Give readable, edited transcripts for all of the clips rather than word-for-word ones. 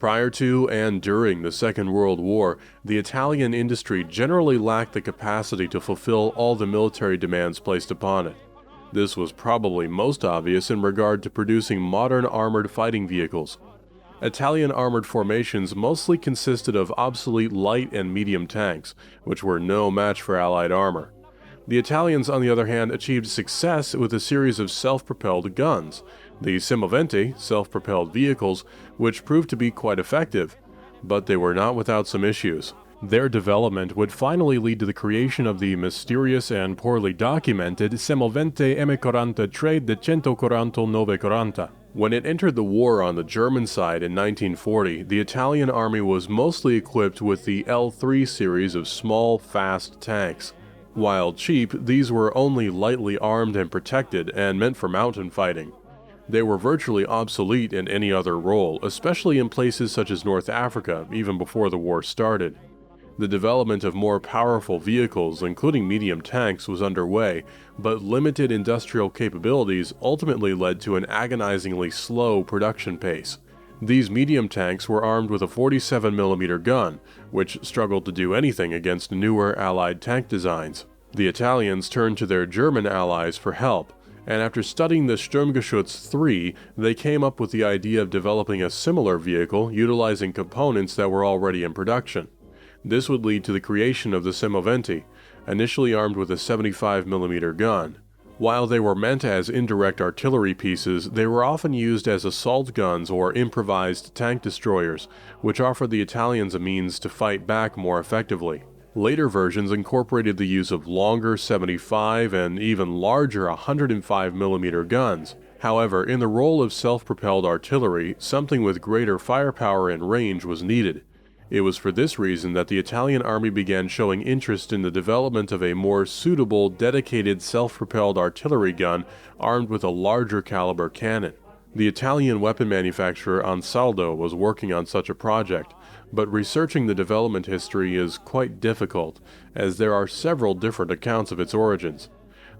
Prior to and during the Second World War, the Italian industry generally lacked the capacity to fulfill all the military demands placed upon it. This was probably most obvious in regard to producing modern armored fighting vehicles. Italian armored formations mostly consisted of obsolete light and medium tanks, which were no match for Allied armor. The Italians, on the other hand, achieved success with a series of self-propelled guns, the Semoventi, self-propelled vehicles, which proved to be quite effective, but they were not without some issues. Their development would finally lead to the creation of the mysterious and poorly documented Semovente M43 de 149 When it entered the war on the German side in 1940, the Italian army was mostly equipped with the L3 series of small, fast tanks. While cheap, these were only lightly armed and protected and meant for mountain fighting. They were virtually obsolete in any other role, especially in places such as North Africa, even before the war started. The development of more powerful vehicles, including medium tanks, was underway, but limited industrial capabilities ultimately led to an agonizingly slow production pace. These medium tanks were armed with a 47mm gun, which struggled to do anything against newer Allied tank designs. The Italians turned to their German allies for help, and after studying the Sturmgeschütz III, they came up with the idea of developing a similar vehicle utilizing components that were already in production. This would lead to the creation of the Semoventi, initially armed with a 75mm gun. While they were meant as indirect artillery pieces, they were often used as assault guns or improvised tank destroyers, which offered the Italians a means to fight back more effectively. Later versions incorporated the use of longer 75 and even larger 105mm guns. However, in the role of self-propelled artillery, something with greater firepower and range was needed. It was for this reason that the Italian army began showing interest in the development of a more suitable, dedicated self-propelled artillery gun armed with a larger caliber cannon. The Italian weapon manufacturer Ansaldo was working on such a project, but researching the development history is quite difficult, as there are several different accounts of its origins.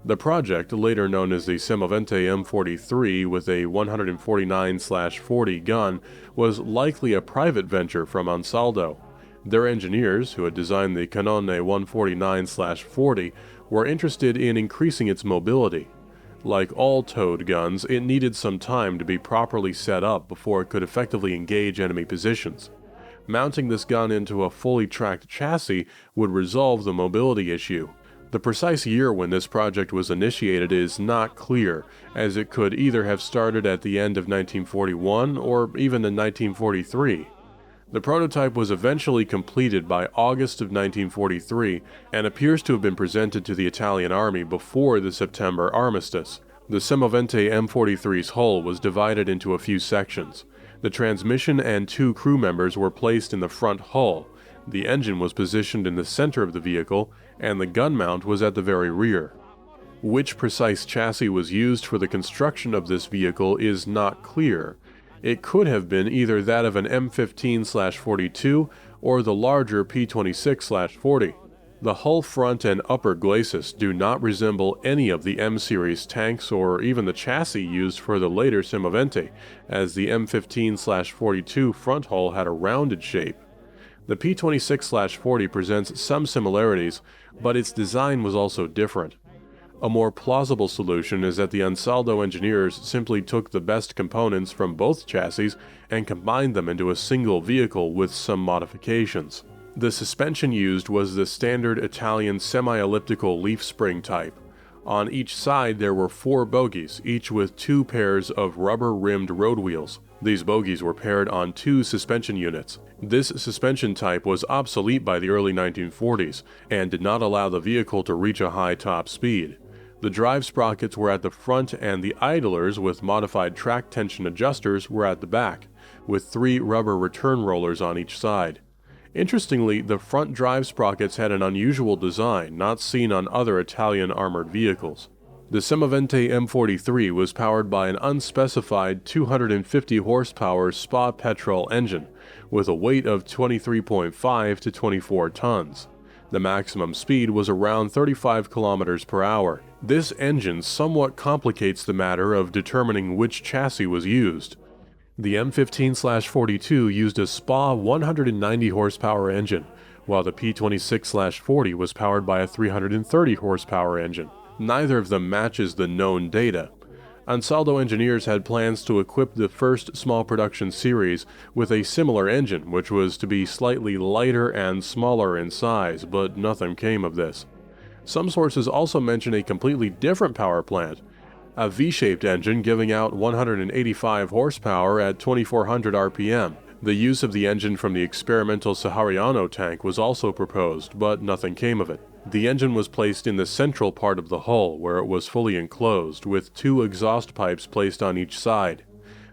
The project, later known as the Semovente M43 with a 149/40 gun, was likely a private venture from Ansaldo. Their engineers, who had designed the Cannone 149/40, were interested in increasing its mobility. Like all towed guns, it needed some time to be properly set up before it could effectively engage enemy positions. Mounting this gun into a fully tracked chassis would resolve the mobility issue. The precise year when this project was initiated is not clear, as it could either have started at the end of 1941 or even in 1943. The prototype was eventually completed by August of 1943 and appears to have been presented to the Italian army before the September armistice. The Semovente M43's hull was divided into a few sections. The transmission and 2 crew members were placed in the front hull. The engine was positioned in the center of the vehicle, and the gun mount was at the very rear. Which precise chassis was used for the construction of this vehicle is not clear. It could have been either that of an M15/42 or the larger P26/40. The hull front and upper glacis do not resemble any of the M-series tanks or even the chassis used for the later Semoventi, as the M15/42 front hull had a rounded shape. The P26/40 presents some similarities, but its design was also different. A more plausible solution is that the Ansaldo engineers simply took the best components from both chassis and combined them into a single vehicle with some modifications. The suspension used was the standard Italian semi-elliptical leaf spring type. On each side there were 4 bogies, each with 2 pairs of rubber-rimmed road wheels. These bogies were paired on 2 suspension units. This suspension type was obsolete by the early 1940s and did not allow the vehicle to reach a high top speed. The drive sprockets were at the front and the idlers with modified track tension adjusters were at the back, with 3 rubber return rollers on each side. Interestingly, the front drive sprockets had an unusual design not seen on other Italian armored vehicles. The Semovente M43 was powered by an unspecified 250 horsepower Spa petrol engine, with a weight of 23.5 to 24 tons. The maximum speed was around 35 kilometers per hour. This engine somewhat complicates the matter of determining which chassis was used. The M15/42 used a SPA 190 horsepower engine, while the P26/40 was powered by a 330 horsepower engine. Neither of them matches the known data. Ansaldo engineers had plans to equip the first small production series with a similar engine, which was to be slightly lighter and smaller in size, but nothing came of this. Some sources also mention a completely different power plant, a V-shaped engine giving out 185 horsepower at 2400 RPM. The use of the engine from the experimental Sahariano tank was also proposed, but nothing came of it. The engine was placed in the central part of the hull, where it was fully enclosed, with 2 exhaust pipes placed on each side.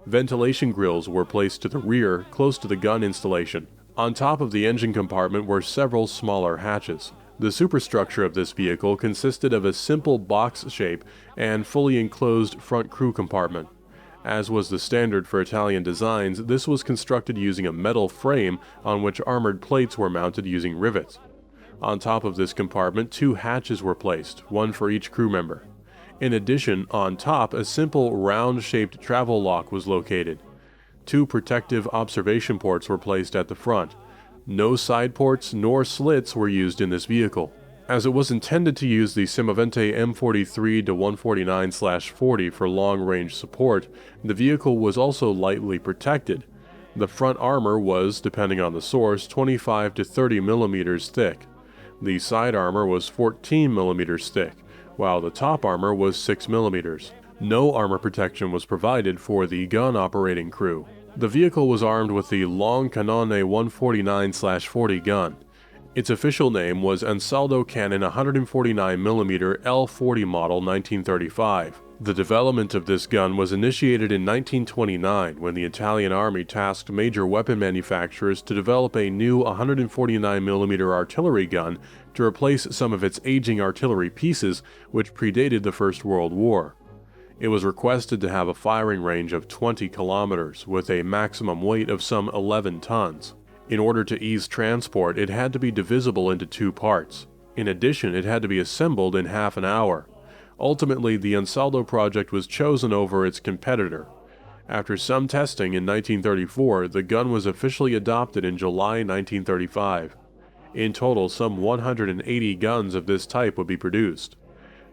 Ventilation grills were placed to the rear, close to the gun installation. On top of the engine compartment were several smaller hatches. The superstructure of this vehicle consisted of a simple box shape and fully enclosed front crew compartment. As was the standard for Italian designs, this was constructed using a metal frame on which armored plates were mounted using rivets. On top of this compartment, 2 hatches were placed, one for each crew member. In addition, on top, a simple round-shaped travel lock was located. 2 protective observation ports were placed at the front. No side ports nor slits were used in this vehicle. As it was intended to use the Semovente M43-149/40 for long-range support, the vehicle was also lightly protected. The front armor was, depending on the source, 25 to 30 millimeters thick. The side armor was 14 millimeters thick, while the top armor was 6 millimeters. No armor protection was provided for the gun operating crew. The vehicle was armed with the long Cannone 149/40 gun. Its official name was Ansaldo Cannon 149mm L40 model 1935. The development of this gun was initiated in 1929 when the Italian Army tasked major weapon manufacturers to develop a new 149mm artillery gun to replace some of its aging artillery pieces which predated the First World War. It was requested to have a firing range of 20 kilometers with a maximum weight of some 11 tons. In order to ease transport, it had to be divisible into 2 parts. In addition, it had to be assembled in half an hour. Ultimately, the Ansaldo project was chosen over its competitor. After some testing in 1934, the gun was officially adopted in July 1935. In total, some 180 guns of this type would be produced.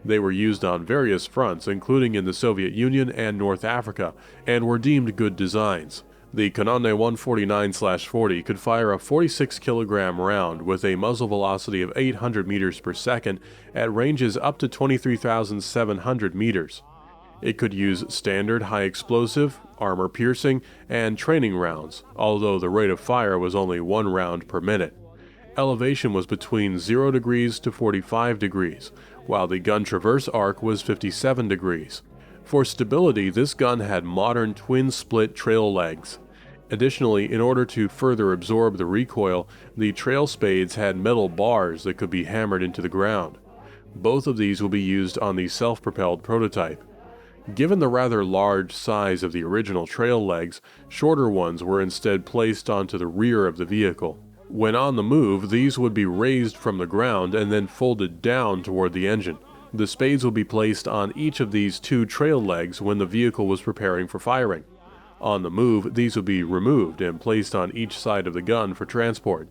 They were used on various fronts, including in the Soviet Union and North Africa, and were deemed good designs. The Cannone 149/40 could fire a 46-kilogram round with a muzzle velocity of 800 meters per second at ranges up to 23,700 meters. It could use standard high-explosive, armor-piercing, and training rounds, although the rate of fire was only 1 round per minute. Elevation was between 0 degrees to 45 degrees, while the gun traverse arc was 57 degrees. For stability, this gun had modern twin-split trail legs. Additionally, in order to further absorb the recoil, the trail spades had metal bars that could be hammered into the ground. Both of these will be used on the self-propelled prototype. Given the rather large size of the original trail legs, shorter ones were instead placed onto the rear of the vehicle. When on the move, these would be raised from the ground and then folded down toward the engine. The spades will be placed on each of these 2 trail legs when the vehicle was preparing for firing. On the move, these will be removed and placed on each side of the gun for transport.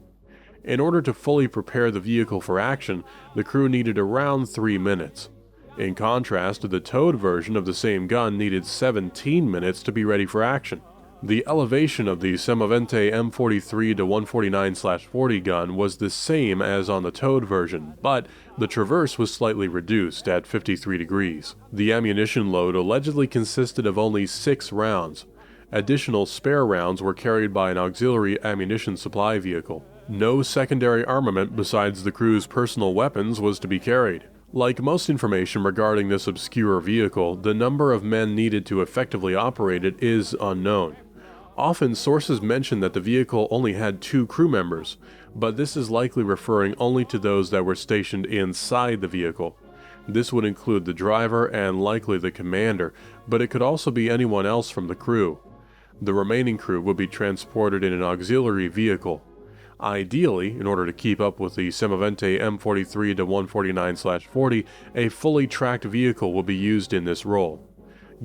In order to fully prepare the vehicle for action, the crew needed around 3 minutes. In contrast, the towed version of the same gun needed 17 minutes to be ready for action. The elevation of the Semovente M43-149/40 gun was the same as on the towed version, but the traverse was slightly reduced at 53 degrees. The ammunition load allegedly consisted of only 6 rounds. Additional spare rounds were carried by an auxiliary ammunition supply vehicle. No secondary armament besides the crew's personal weapons was to be carried. Like most information regarding this obscure vehicle, the number of men needed to effectively operate it is unknown. Often, sources mention that the vehicle only had 2 crew members, but this is likely referring only to those that were stationed inside the vehicle. This would include the driver and likely the commander, but it could also be anyone else from the crew. The remaining crew would be transported in an auxiliary vehicle. Ideally, in order to keep up with the Semovente M43-149/40, a fully tracked vehicle will be used in this role.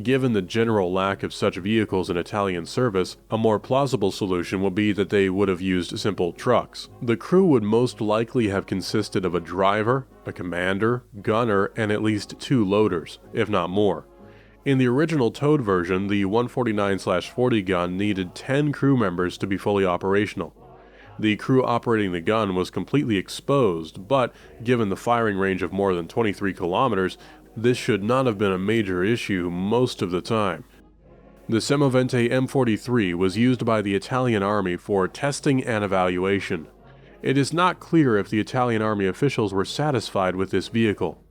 Given the general lack of such vehicles in Italian service, a more plausible solution would be that they would have used simple trucks. The crew would most likely have consisted of a driver, a commander, gunner, and at least 2 loaders, if not more. In the original towed version, the 149/40 gun needed 10 crew members to be fully operational. The crew operating the gun was completely exposed, but given the firing range of more than 23 kilometers, this should not have been a major issue most of the time. The Semovente M43 was used by the Italian Army for testing and evaluation. It is not clear if the Italian Army officials were satisfied with this vehicle.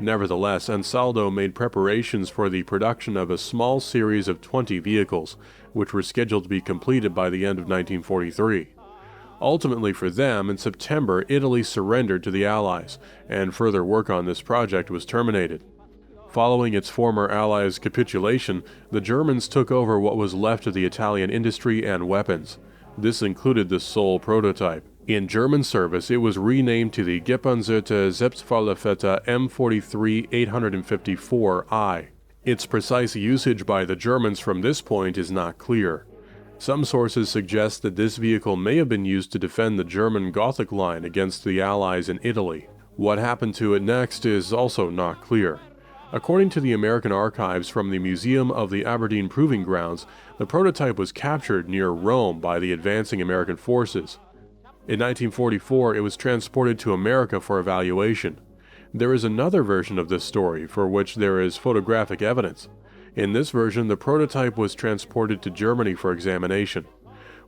Nevertheless, Ansaldo made preparations for the production of a small series of 20 vehicles, which were scheduled to be completed by the end of 1943. Ultimately for them, in September, Italy surrendered to the Allies, and further work on this project was terminated. Following its former allies' capitulation, the Germans took over what was left of the Italian industry and weapons. This included the sole prototype. In German service, it was renamed to the Gepanzerte Selbstverlaufete M43 854I. Its precise usage by the Germans from this point is not clear. Some sources suggest that this vehicle may have been used to defend the German Gothic line against the Allies in Italy. What happened to it next is also not clear. According to the American archives from the Museum of the Aberdeen Proving Grounds, the prototype was captured near Rome by the advancing American forces. In 1944, it was transported to America for evaluation. There is another version of this story for which there is photographic evidence. In this version, the prototype was transported to Germany for examination.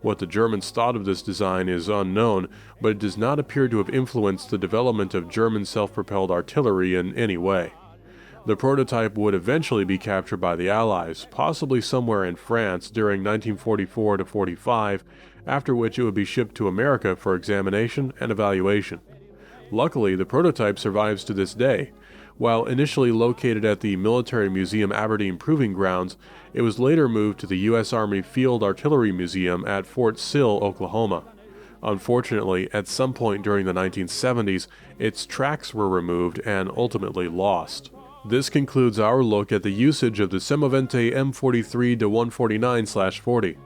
What the Germans thought of this design is unknown, but it does not appear to have influenced the development of German self-propelled artillery in any way. The prototype would eventually be captured by the Allies, possibly somewhere in France during 1944-45, after which it would be shipped to America for examination and evaluation. Luckily, the prototype survives to this day. While initially located at the Military Museum Aberdeen Proving Grounds, it was later moved to the U.S. Army Field Artillery Museum at Fort Sill, Oklahoma. Unfortunately, at some point during the 1970s, its tracks were removed and ultimately lost. This concludes our look at the usage of the Semovente M43-149/40.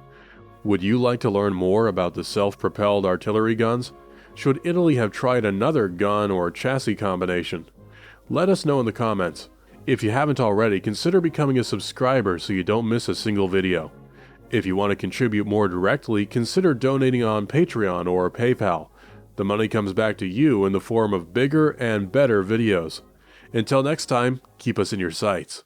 Would you like to learn more about the self-propelled artillery guns? Should Italy have tried another gun or chassis combination? Let us know in the comments. If you haven't already, consider becoming a subscriber so you don't miss a single video. If you want to contribute more directly, consider donating on Patreon or PayPal. The money comes back to you in the form of bigger and better videos. Until next time, keep us in your sights.